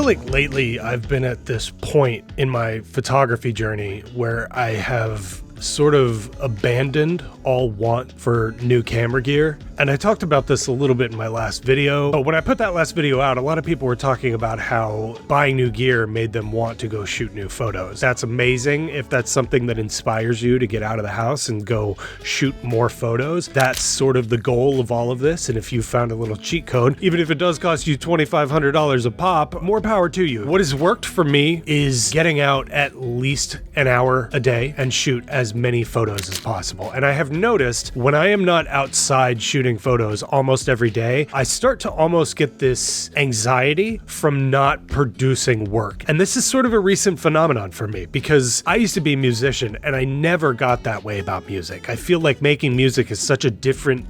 like lately I've been at this point in my photography journey where I have sort of abandoned all want for new camera gear. And I talked about this a little bit in my last video. But when I put that last video out, a lot of people were talking about how buying new gear made them want to go shoot new photos. That's amazing if that's something that inspires you to get out of the house and go shoot more photos. That's sort of the goal of all of this. And if you found a little cheat code, even if it does cost you $2,500 a pop, more power to you. What has worked for me is getting out at least an hour a day and shoot as many photos as possible. And I have noticed when I am not outside shooting photos almost every day, I start to almost get this anxiety from not producing work. And this is sort of a recent phenomenon for me because I used to be a musician and I never got that way about music. I feel like making music is such a different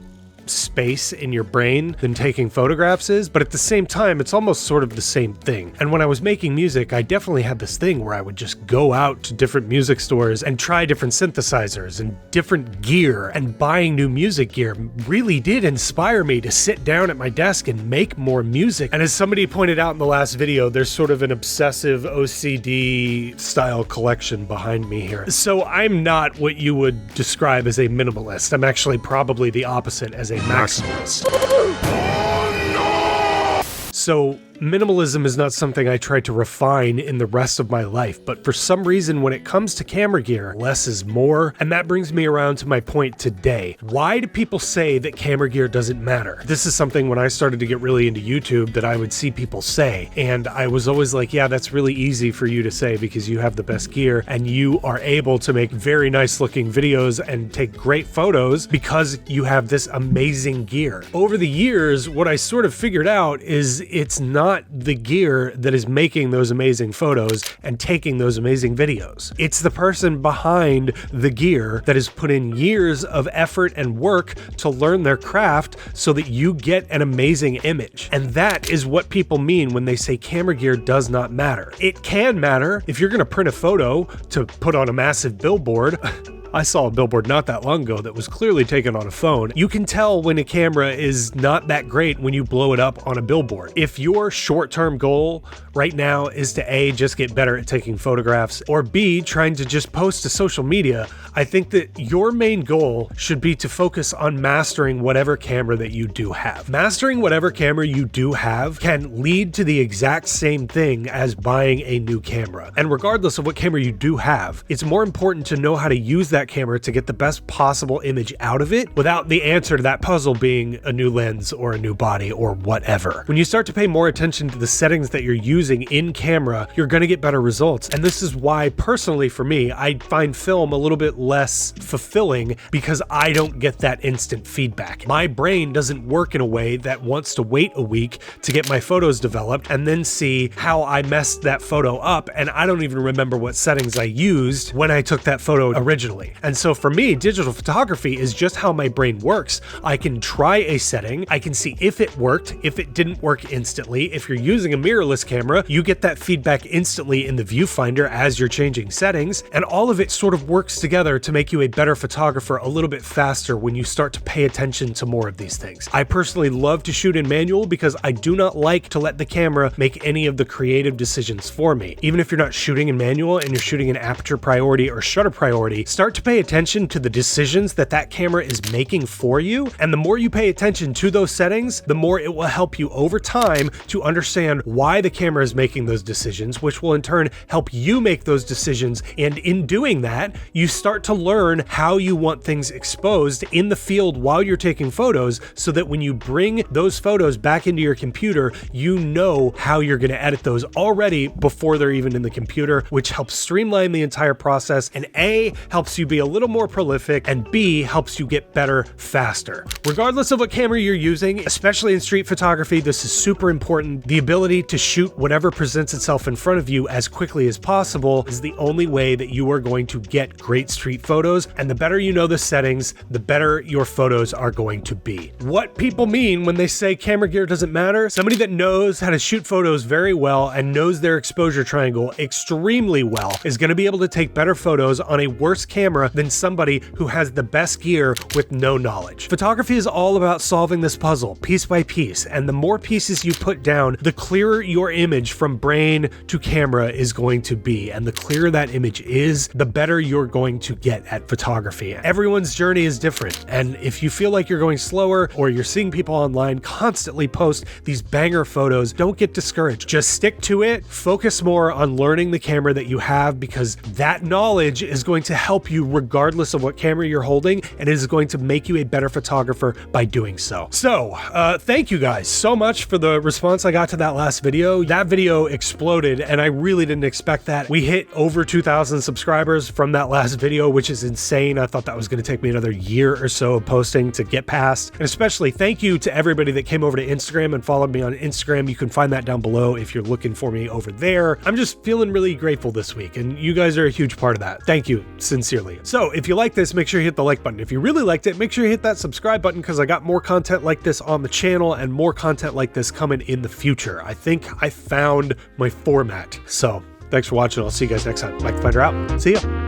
space in your brain than taking photographs is, but at the same time it's almost sort of the same thing. And when I was making music, I definitely had this thing where I would just go out to different music stores and try different synthesizers and different gear, and buying new music gear really did inspire me to sit down at my desk and make more music. And as somebody pointed out in the last video, there's sort of an obsessive OCD style collection behind me here. So I'm not what you would describe as a minimalist. I'm actually probably the opposite, as a maximalist. So minimalism is not something I try to refine in the rest of my life, but for some reason when it comes to camera gear, less is more, and that brings me around to my point today. Why do people say that camera gear doesn't matter? This is something when I started to get really into YouTube that I would see people say, and I was always like, yeah, that's really easy for you to say because you have the best gear and you are able to make very nice looking videos and take great photos because you have this amazing gear. Over the years, what I sort of figured out is it's not the gear that is making those amazing photos and taking those amazing videos. It's the person behind the gear that has put in years of effort and work to learn their craft so that you get an amazing image. And that is what people mean when they say camera gear does not matter. It can matter if you're going to print a photo to put on a massive billboard. I saw a billboard not that long ago that was clearly taken on a phone. You can tell when a camera is not that great when you blow it up on a billboard. If your short-term goal right now is to A, just get better at taking photographs, or B, trying to just post to social media, I think that your main goal should be to focus on mastering whatever camera that you do have. Mastering whatever camera you do have can lead to the exact same thing as buying a new camera. And regardless of what camera you do have, it's more important to know how to use that camera to get the best possible image out of it without the answer to that puzzle being a new lens or a new body or whatever. When you start to pay more attention to the settings that you're using in camera, you're going to get better results. And this is why personally for me, I find film a little bit less fulfilling because I don't get that instant feedback. My brain doesn't work in a way that wants to wait a week to get my photos developed and then see how I messed that photo up, and I don't even remember what settings I used when I took that photo originally. And so for me, digital photography is just how my brain works. I can try a setting, I can see if it worked, if it didn't work instantly. If you're using a mirrorless camera, you get that feedback instantly in the viewfinder as you're changing settings, and all of it sort of works together to make you a better photographer a little bit faster when you start to pay attention to more of these things. I personally love to shoot in manual because I do not like to let the camera make any of the creative decisions for me. Even if you're not shooting in manual and you're shooting in aperture priority or shutter priority, start to pay attention to the decisions that that camera is making for you. And the more you pay attention to those settings, the more it will help you over time to understand why the camera is making those decisions, which will in turn help you make those decisions. And in doing that, you start to learn how you want things exposed in the field while you're taking photos, so that when you bring those photos back into your computer, you know how you're going to edit those already before they're even in the computer, which helps streamline the entire process, and A, helps you be a little more prolific, and B, helps you get better faster. Regardless of what camera you're using, especially in street photography, this is super important. The ability to shoot whatever presents itself in front of you as quickly as possible is the only way that you are going to get great street photos, and the better you know the settings, the better your photos are going to be. What people mean when they say camera gear doesn't matter, somebody that knows how to shoot photos very well and knows their exposure triangle extremely well is going to be able to take better photos on a worse camera camera than somebody who has the best gear with no knowledge. Photography is all about solving this puzzle piece by piece, and the more pieces you put down, the clearer your image from brain to camera is going to be, and the clearer that image is, the better you're going to get at photography. Everyone's journey is different, and if you feel like you're going slower or you're seeing people online constantly post these banger photos, don't get discouraged. Just stick to it, focus more on learning the camera that you have, because that knowledge is going to help you regardless of what camera you're holding, and it is going to make you a better photographer by doing so. So, thank you guys so much for the response I got to that last video. That video exploded, and I really didn't expect that. We hit over 2,000 subscribers from that last video, which is insane. I thought that was going to take me another year or so of posting to get past. And especially thank you to everybody that came over to Instagram and followed me on Instagram. You can find that down below if you're looking for me over there. I'm just feeling really grateful this week, and you guys are a huge part of that. Thank you, sincerely. So if you like this, make sure you hit the like button. If you really liked it, make sure you hit that subscribe button, because I got more content like this on the channel and more content like this coming in the future. I think I found my format. So thanks for watching. I'll see you guys next time. Mike the Finder out. See ya.